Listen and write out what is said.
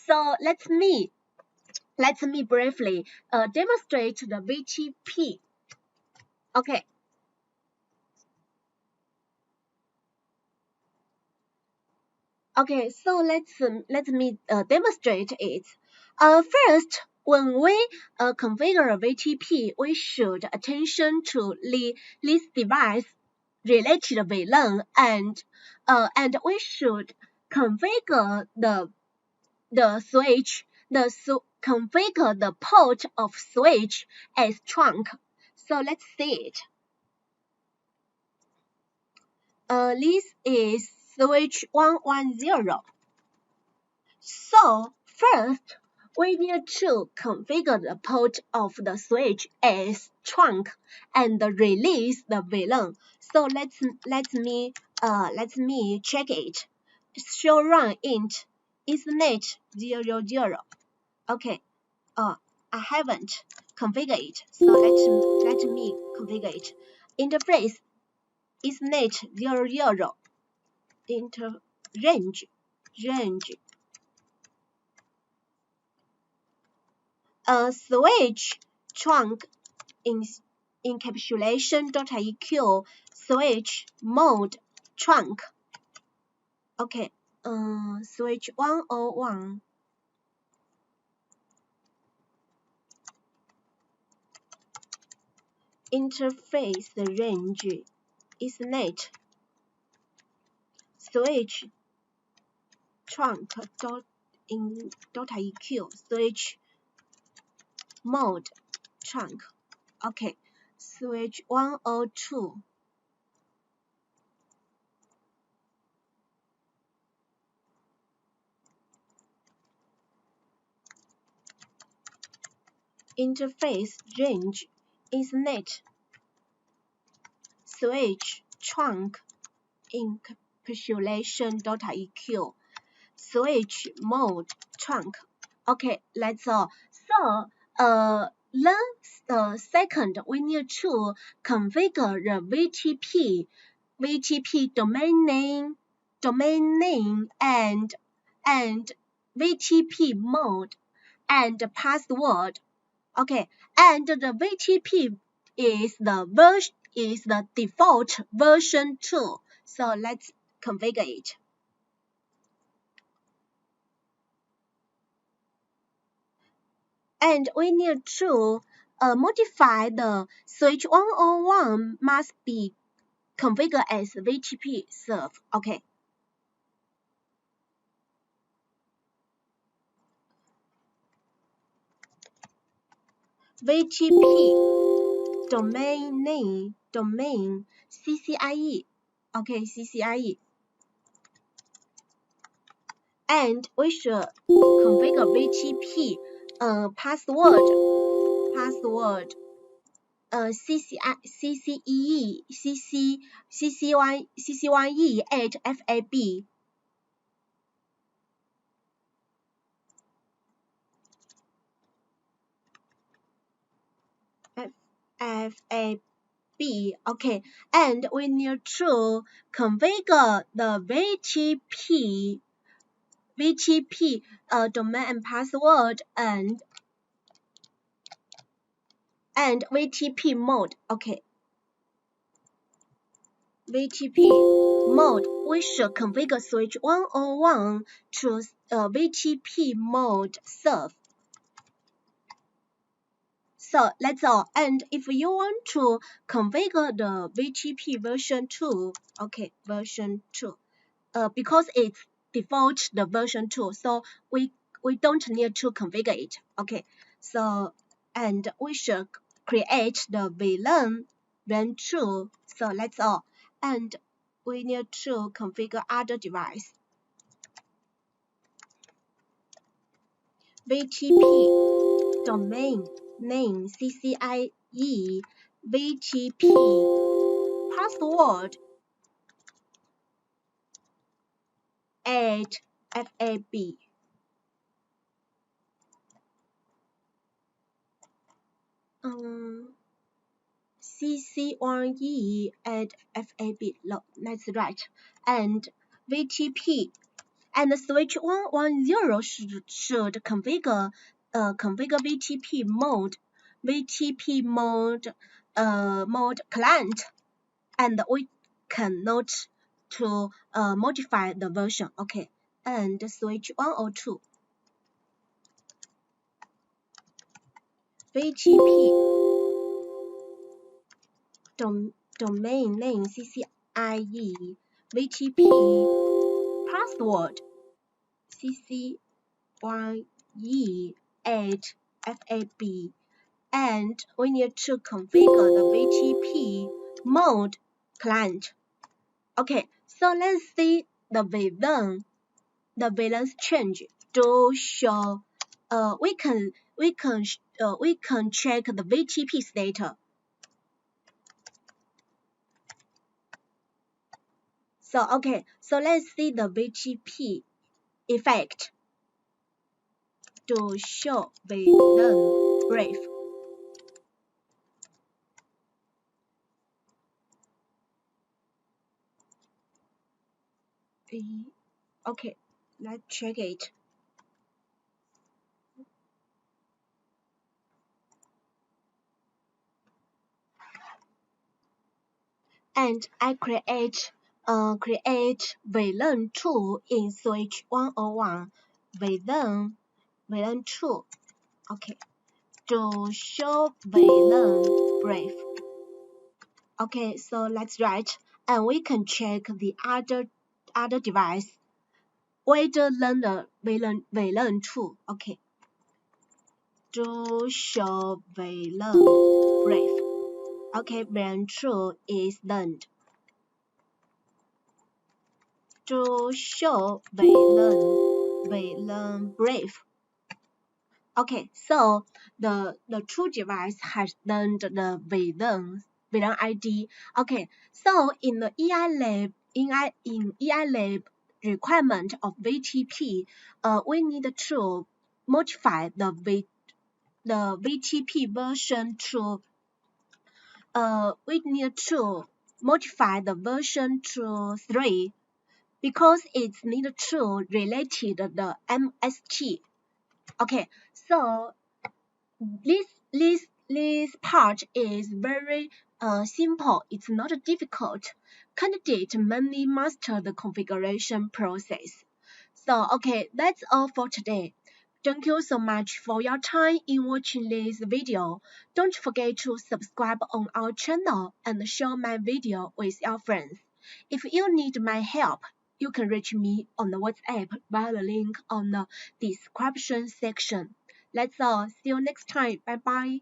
So let me briefly demonstrate the VTP. Okay. Okay, so let me demonstrate it. First, when we configure a VTP, we should attention to this device related VLAN and we should configure the switch configure the port of switch as trunk. So let's see it. This is switch 110. So first, we need to configure the port of the switch as trunk and release the VLAN. So let me check it. Show run int Ethernet 00. Okay. I haven't configured it. So let me configure it. Interface Ethernet 00. Range switch trunk encapsulation.eq switch mode trunk. Okay, switch 101. Interface range Ethernet switch trunk.eq switch mode trunk. Okay, switch 102. Interface range Ethernet switch trunk encapsulation.eq switch mode trunk. Okay, that's all. So then second we need to configure the VTP domain name and VTP mode and password. Okay, and the VTP is the default version 2. So let's configure it. And we need to modify the switch 101 must be configured as VTP serve. Okay. VTP domain CCIE. Okay, CCIE. And we should configure VTP password CCIE 8 FAB. FAB. Okay, and we need to configure the VTP domain and password and VTP mode. Okay, VTP mode. We should configure switch 101 to VTP mode serve. So that's all. And if you want to configure the VTP version 2, okay, version 2, because it's default the version 2, so we don't need to configure it. Okay, so and we should create the VLAN run 2. So that's all. And we need to configure other device. VTP domain name CCIE VTP password 8 FAB. CCIE 8 FAB. No, that's right. And VTP And the switch 110 should configure VTP mode client, and we cannot to modify the version. Okay, and switch 102 VTP domain name CCIE VTP password CCIE 8 FAB, and we need to configure the VTP mode client. Okay, so let's see the VLAN change to show. We can check the VTP status. So okay, so let's see the VTP effect to show VLAN brief. Okay, let's check it. And I create VLAN 2 in switch 101 VLAN 2. Okay, to show VLAN brief. Okay, so let's write, and we can check the other device whether than the VLAN 2. Okay, to show VLAN brief. Okay, VLAN 2 is done. To show VLAN brief. Okay, so the two device has done the VLAN ID. Okay, so in the EI lab requirement of VTP, we need to modify the VTP version to we need to modify the version to 3 because it's need to related the MST. Okay, so this part is very simple. It's not difficult. Candidate mainly master the configuration process. So okay, that's all for today. Thank you so much for your time in watching this video. Don't forget to subscribe on our channel and share my video with your friends. If you need my help, you can reach me on the WhatsApp via the link on the description section. That's all. See you next time. Bye bye.